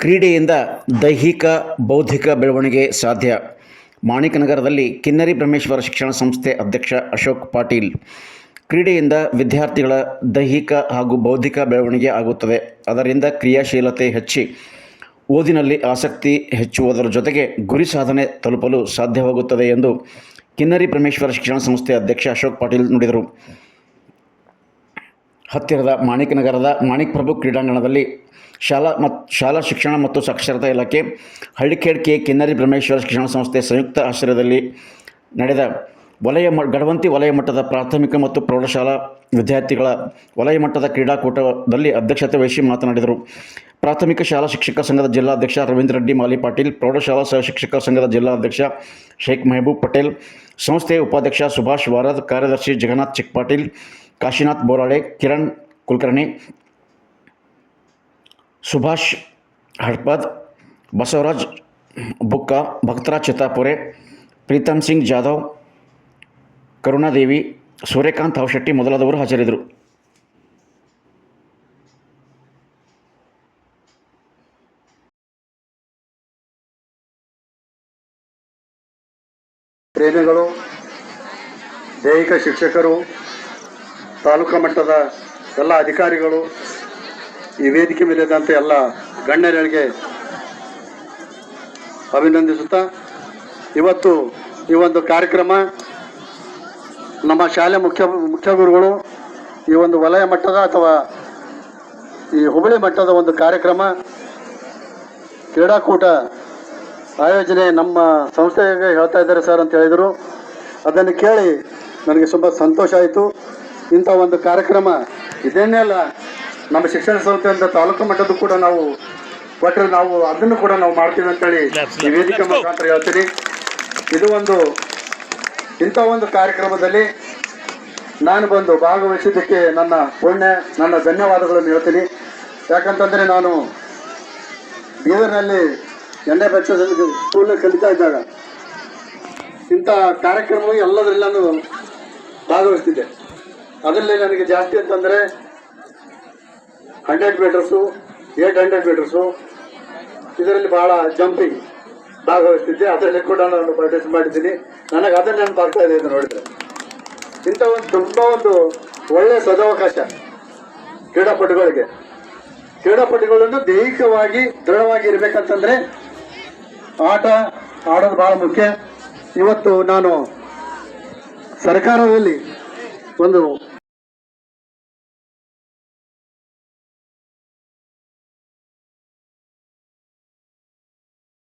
ಕ್ರೀಡೆಯಿಂದ ದೈಹಿಕ ಬೌದ್ಧಿಕ ಬೆಳವಣಿಗೆ ಸಾಧ್ಯ. ಮಾಣಿಕನಗರದಲ್ಲಿ ಕಿನ್ನರಿ ಬ್ರಹ್ಮೇಶ್ವರ ಶಿಕ್ಷಣ ಸಂಸ್ಥೆ ಅಧ್ಯಕ್ಷ ಅಶೋಕ್ ಪಾಟೀಲ್. ಕ್ರೀಡೆಯಿಂದ ವಿದ್ಯಾರ್ಥಿಗಳ ದೈಹಿಕ ಹಾಗೂ ಬೌದ್ಧಿಕ ಬೆಳವಣಿಗೆ ಆಗುತ್ತದೆ. ಅದರಿಂದ ಕ್ರಿಯಾಶೀಲತೆ ಹೆಚ್ಚಿ ಓದಿನಲ್ಲಿ ಆಸಕ್ತಿ ಹೆಚ್ಚುವುದರ ಜೊತೆಗೆ ಗುರಿ ಸಾಧನೆ ತಲುಪಲು ಸಾಧ್ಯವಾಗುತ್ತದೆ ಎಂದು ಕಿನ್ನರಿ ಬ್ರಹ್ಮೇಶ್ವರ ಶಿಕ್ಷಣ ಸಂಸ್ಥೆ ಅಧ್ಯಕ್ಷ ಅಶೋಕ್ ಪಾಟೀಲ್ ನುಡಿದರು. ಹತ್ತಿರದ ಮಾಣಿಕನಗರದ ಮಾಣಿಕ್ ಪ್ರಭು ಕ್ರೀಡಾಂಗಣದಲ್ಲಿ ಶಾಲಾ ಶಿಕ್ಷಣ ಮತ್ತು ಸಾಕ್ಷರತಾ ಇಲಾಖೆ, ಹಳ್ಳಿಖೇಡ್ ಕೆ ಕಿನ್ನರಿ ಬ್ರಹ್ಮೇಶ್ವರ ಶಿಕ್ಷಣ ಸಂಸ್ಥೆ ಸಂಯುಕ್ತ ಆಶ್ರಯದಲ್ಲಿ ನಡೆದ ಗಡವಂತಿ ವಲಯ ಮಟ್ಟದ ಪ್ರಾಥಮಿಕ ಮತ್ತು ಪ್ರೌಢಶಾಲಾ ವಿದ್ಯಾರ್ಥಿಗಳ ವಲಯ ಮಟ್ಟದ ಕ್ರೀಡಾಕೂಟದಲ್ಲಿ ಅಧ್ಯಕ್ಷತೆ ವಹಿಸಿ ಮಾತನಾಡಿದರು. ಪ್ರಾಥಮಿಕ ಶಾಲಾ ಶಿಕ್ಷಕ ಸಂಘದ ಜಿಲ್ಲಾಧ್ಯಕ್ಷ ರವೀಂದ್ರ ರೆಡ್ಡಿ ಮಾಲಿ ಪಾಟೀಲ್, ಪ್ರೌಢಶಾಲಾ ಸಹಶಿಕ್ಷಕ ಸಂಘದ ಜಿಲ್ಲಾಧ್ಯಕ್ಷ ಶೇಖ್ ಮೆಹಬೂಬ್ ಪಟೇಲ್, ಸಂಸ್ಥೆಯ ಉಪಾಧ್ಯಕ್ಷ ಸುಭಾಷ್ ವಾರದ್, ಕಾರ್ಯದರ್ಶಿ ಜಗನ್ನಾಥ್ ಚಿಕ್ಪಾಟೀಲ್, ಕಾಶಿನಾಥ್ ಬೋರಾಳೆ, ಕಿರಣ್ ಕುಲಕರ್ಣಿ, ಸುಭಾಷ್ ಹಡ್ಪದ್, ಬಸವರಾಜ್ ಬುಕ್ಕ, ಭಕ್ತರಾಜ್ ಚಿತ್ತಾಪುರೆ, ಪ್ರೀತಮ್ ಸಿಂಗ್ ಜಾಧವ್, ಕರುಣಾದೇವಿ, ಸೂರ್ಯಕಾಂತ್ ಹಾವಶೆಟ್ಟಿ ಮೊದಲಾದವರು ಹಾಜರಿದ್ದರು. ಪ್ರೇಮಿಗಳು, ದೈಹಿಕ ಶಿಕ್ಷಕರು, ತಾಲೂಕಾ ಮಟ್ಟದ ಎಲ್ಲ ಅಧಿಕಾರಿಗಳು, ಈ ವೇದಿಕೆ ಮೇಲಿದ್ದಂಥ ಎಲ್ಲ ಗಣ್ಯರಿಗೆ ಅಭಿನಂದಿಸುತ್ತಾ, ಇವತ್ತು ಈ ಒಂದು ಕಾರ್ಯಕ್ರಮ ನಮ್ಮ ಶಾಲೆ ಮುಖ್ಯ ಗುರುಗಳು ಈ ಒಂದು ವಲಯ ಮಟ್ಟದ ಅಥವಾ ಈ ಹುಬ್ಬಳ್ಳಿ ಮಟ್ಟದ ಒಂದು ಕಾರ್ಯಕ್ರಮ ಕ್ರೀಡಾಕೂಟ ಆಯೋಜನೆ ನಮ್ಮ ಸಂಸ್ಥೆಗೆ ಹೇಳ್ತಾ ಇದ್ದಾರೆ ಸರ್ ಅಂತ ಹೇಳಿದರು. ಅದನ್ನು ಕೇಳಿ ನನಗೆ ತುಂಬ ಸಂತೋಷ ಆಯಿತು. ಇಂಥ ಒಂದು ಕಾರ್ಯಕ್ರಮ ಇದನ್ನೇ ಅಲ್ಲ, ನಮ್ಮ ಶಿಕ್ಷಣ ಸಂಸ್ಥೆಯಿಂದ ತಾಲೂಕು ಮಟ್ಟದ್ದು ಕೂಡ ನಾವು ಕೊಟ್ಟರೆ ನಾವು ಅದನ್ನು ಕೂಡ ನಾವು ಮಾಡ್ತೀವಿ ಅಂತೇಳಿ ಈ ವೇದಿಕೆ ಮುಖಾಂತರ ಹೇಳ್ತೀನಿ. ಇದು ಇಂಥ ಒಂದು ಕಾರ್ಯಕ್ರಮದಲ್ಲಿ ನಾನು ಬಂದು ಭಾಗವಹಿಸಿದ್ದಕ್ಕೆ ನನ್ನ ಧನ್ಯವಾದಗಳನ್ನು ಹೇಳ್ತೀನಿ. ಯಾಕಂತಂದರೆ ನಾನು ಬೀದರ್ನಲ್ಲಿ ಎಣ್ಣೆ ಬಚ್ಚ ಸ್ಕೂಲ್ನಲ್ಲಿ ಕಲಿತಾ ಇದ್ದಾಗ ಇಂಥ ಕಾರ್ಯಕ್ರಮವು ಎಲ್ಲದರಲ್ಲಿ ನಾನು ಭಾಗವಹಿಸ್ತಿದ್ದೆ. ಅದರಲ್ಲಿ ನನಗೆ ಜಾಸ್ತಿ ಅಂತಂದರೆ 100 ಮೀಟರ್ಸು, 800 ಮೀಟರ್ಸು, ಇದರಲ್ಲಿ ಭಾಳ ಜಂಪಿಂಗ್ ಭಾಗವಹಿಸ್ತಿದ್ದೆ. ಅದರಲ್ಲಿ ಕೂಡ ನಾನು ಪಾರ್ಟಿಸಿಪೇಟ್ ಮಾಡಿದ್ದೀನಿ. ನನಗೆ ಅದನ್ನು ನೆನಪಾಗ್ತಾ ಇದೆ ಅಂತ ನೋಡಿದರೆ. ಇಂಥ ತುಂಬ ಒಳ್ಳೆಯ ಸದಾವಕಾಶ ಕ್ರೀಡಾಪಟುಗಳನ್ನು ದೈಹಿಕವಾಗಿ ದೃಢವಾಗಿ ಇರಬೇಕಂತಂದರೆ ಆಟ ಆಡೋದು ಭಾಳ ಮುಖ್ಯ. ಇವತ್ತು ನಾನು ಸರ್ಕಾರದಲ್ಲಿ ಒಂದು